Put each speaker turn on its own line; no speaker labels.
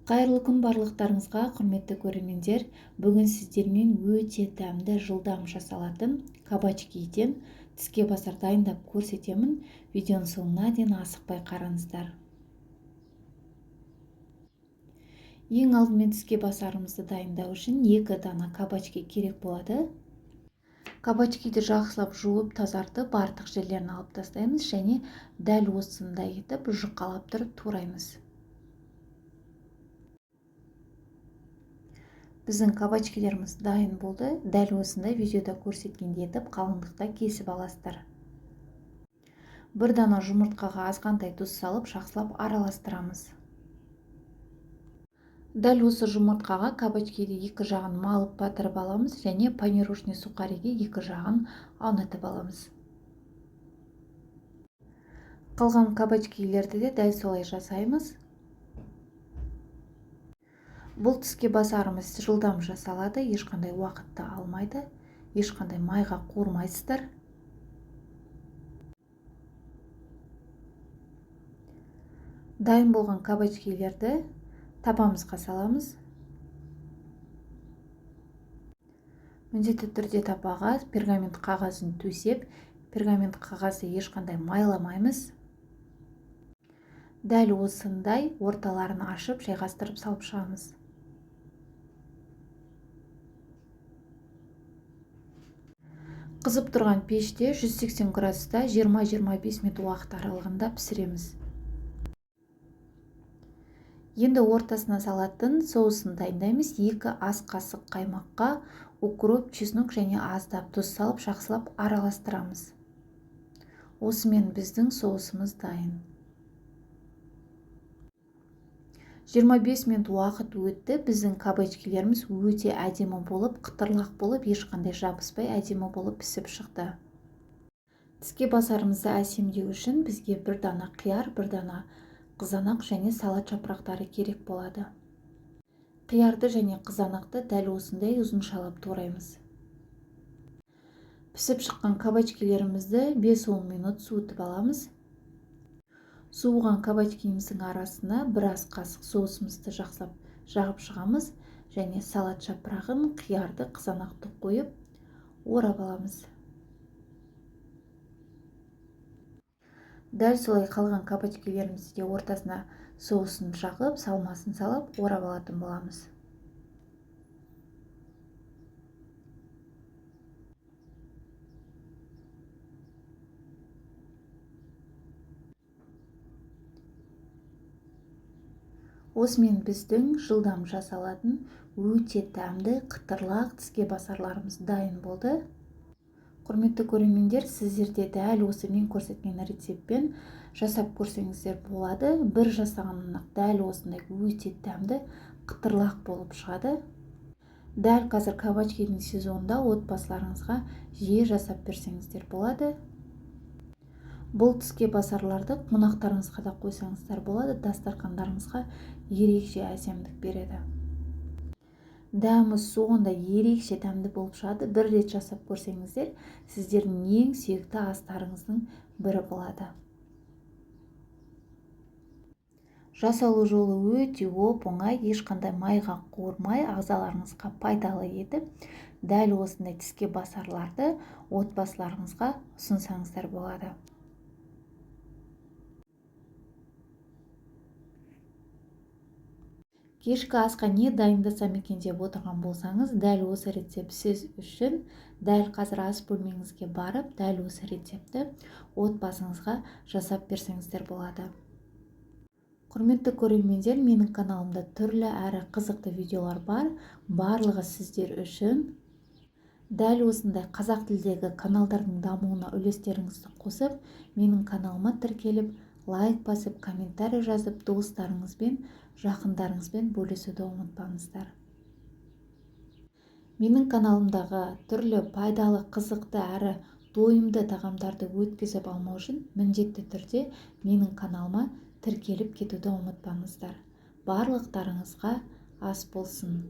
Қайырлы күн барлықтарыңызға, құрметті көрермендер. Бүгін сіздермен өте дәмді, жылдам жасалатын кабачкиден тіске басар дайындап көрсетемін. Видеоның соңына дейін асықпай қараңыздар. Ең алдымен тіске басарымызды дайындау үшін 2 дана кабачки керек болады. Кабачкиді жақсылап жуып, тазартып, артық жерлерін алып тастаймыз және дәл осындай етіп жұқалап тұрып тураймыз. Біздің кабачкилеріміз дайын болды. Дәл осындай видеода көрсеткендей етіп қалыңдықта кесіп аласыздар. 1 дана жұмыртқаға азғантай тұз салып, жақсылап араластырамыз. Дәл осы жұмыртқаға кабачкиді 2 жағын малып батырып аламыз және панировочный сухариге 2 жағын аунатып аламыз. Қалған кабачкилерді де дәл солай жасаймыз. Бұл тіске басарымыз жылдам жасалады, ешқандай уақытты алмайды, ешқандай майға қуырмайсыздар. Дайын болған кабачкилерді табамызға саламыз. Міндетті түрде табаға пергамент қағазын төсеп, пергамент қағазды ешқандай майламаймыз. Дәл осындай орталарын ашып, жайғастырып салып шығамыз. Қызып тұрған пеште 180 градуста 20-25 минут уақыт аралығында пісіреміз. Енді ортасына салатын соусын дайындаймыз. 2 ас қасық қаймаққа укроп, чеснок және аздап тұз салып, жақсылап араластырамыз. Осымен біздің соусымыз дайын. 25 минут уақыт өтті. Біздің кабачкилеріміз өте әдемі болып, қытырлақ болып, ешқандай жабыспай әдемі болып пісіп шықты. Тіске басарымызды әсемдеу үшін бізге 1 дана қияр, 1 дана қызанақ және салат жапырақтары керек болады. Қиярды және қызанақты дәл осындай ұзыншалап тураймыз. Пісіп шыққан кабачкилерімізді 5-10 минут суытып аламыз. Суыған кабачкиміздің арасына 1 ас қасық соусымызды жақсылап жағып шығамыз және салат жапырағын, қиярды, қызанақты қойып орап аламыз. Дәл солай қалған кабачкилерімізді ортасына соусын жағып, салмасын салып, орап алатын боламыз. Осымен біздің жылдам жасалатын өте дәмді, қытырлақ тіске басарларымыз дайын болды. Құрметті көрермендер, сіздерде дәл осы мен көрсеткен рецептпен жасап көрсеңіздер болады. Бір жасағаннан дәл осындай өте дәмді, қытырлақ болып шығады. Дәл қазір кабачкидің сезонында отбасыларыңызға жиі жасап берсеңіздер болады. Бұл тіске басарларды қонақтарыңызға да қойсаңыздар болады, дастархандарыңызға ерекше әсемдік береді. Дәмі соғында ерекше дәмді болып шығады. Бір рет жасап көрсеңіздер, сіздердің ең сүйікті астарыңыздың бірі болады. Жасалу жолы өте оп-оңай, ешқандай майға қуырмай, ағзаларыңызға пайдалы етіп, дәл осындай тіске басарларды отбасыларыңызға ұсынсаңыздар болады. Кешкі асқа не дайындасам екен деп отырған болсаңыз, дәл осы рецепт сіз үшін дәл қазір ас бөлмеңізге барып, дәл осы рецепті отбасыңызға жасап берсеңіздер болады. Құрметті көрермендер, менің каналымда түрлі әрі қызықты видеолар бар. Барлығы сіздер үшін. Дәл осындай қазақ тілдегі каналдардың дамуына үлестеріңізді қосып, менің каналыма тіркеліп, лайк басып, комментарий жазып, достарыңызбен, жақындарыңызбен бөлісуді ұмытпаңыздар. Менің каналымдағы түрлі пайдалы, қызықты әрі тойымды тағамдарды өткізіп алмау үшін міндетті түрде менің каналыма тіркеліп кетуді ұмытпаңыздар. Барлықтарыңызға ас болсын.